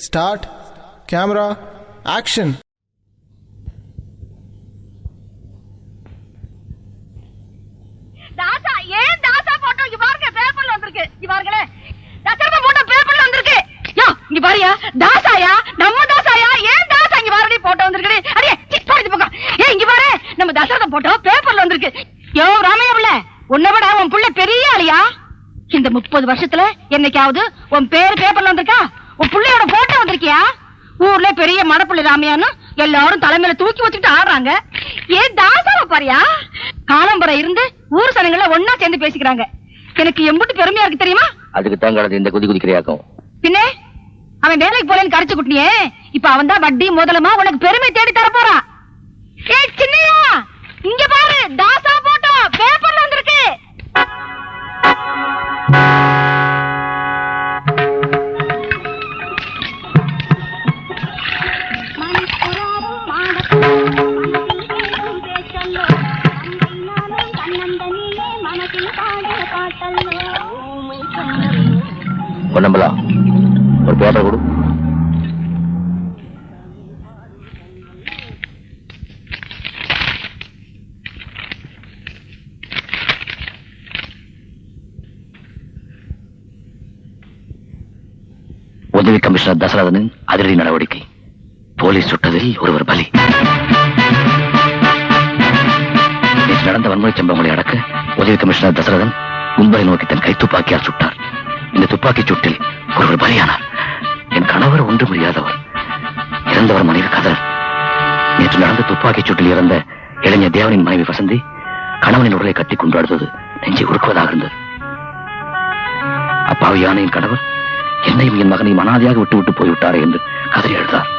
Start camera action. Tasa ஏன் Tasa photo இங்க பாருங்க பேப்பர்ல வந்திருக்கு. இங்க பாருங்களே தசரத போட்டோ பேப்பர்ல வந்திருக்கு. யோ இங்க பாரியா தாசாயா நம்ம தாசாயா ஏன் தாசா இங்க பாருடி போட்டோ வந்திருக்கு. அடே பாருடி பக்கம். ஏய் இங்க பாரு நம்ம தசரத போட்டோ பேப்பர்ல வந்திருக்கு. யோ ராமையா புள்ள உன்னை விட உன் புள்ள பெரிய ஆளியா. இந்த 30 வருஷத்துல என்னைக்காவது உன் பேரு பேப்பர்ல வந்திருக்கா? உன் புள்ளையோட போட்டோ வந்திருக்கியா? ஊர்ல பெரிய மடப்புள்ளி ராமையான்னு எல்லாரும் தலைமையில தூக்கி வச்சுட்டு ஆடுறாங்க. ஏன் தாசாவை பாரியா. காலம்பரை இருந்து ஊர் சனங்கள ஒன்னா சேர்ந்து பேசிக்கிறாங்க. எனக்கு எம்புட்டு பெருமையா இருக்கு தெரியுமா? அதுக்கு தாங்காது இந்த குதி குதிக்கிறியாக்கும். பின்னே அவன் வேலைக்கு போலேன்னு கரைச்சு குட்டியே. இப்ப அவன் தான் வட்டி முதலமா உனக்கு பெருமை தேடி தர போறான். ஏய் சின்னையா இங்க பாரு தாசா போட்டோ பேப்பர்ல வந்திருக்கு. பொன்னம்பலா ஒரு பேப்பர் கொடு. உதவி கமிஷனர் தசரதனின் அதிரடி நடவடிக்கை. போலீஸ் சுட்டதில் ஒருவர் பலி. நடந்த வன்முறை சம்பவங்களை அடக்க உதவி கமிஷனர் தசரதன் மும்பை நோக்கி தன் கைத்துப்பாக்கியால் சுட்டார். இந்த துப்பாக்கி சூட்டில் ஒருவர் பலியானார். என் கணவர் ஒன்று முடியாதவர். இறந்தவர் மனைவி கதர். நேற்று நடந்த துப்பாக்கி சூட்டில் இறந்த இளைஞர் தேவனின் மனைவி வசந்தி கணவனின் உடலை கட்டி கொண்டாடுவது நெஞ்சை உருக்குவதாக இருந்தது. அப்பாவியான என் கணவர் என்னையும் என் மகனையும் அனாதையாக விட்டு போய்விட்டாரே என்று கதறி எழுதார்.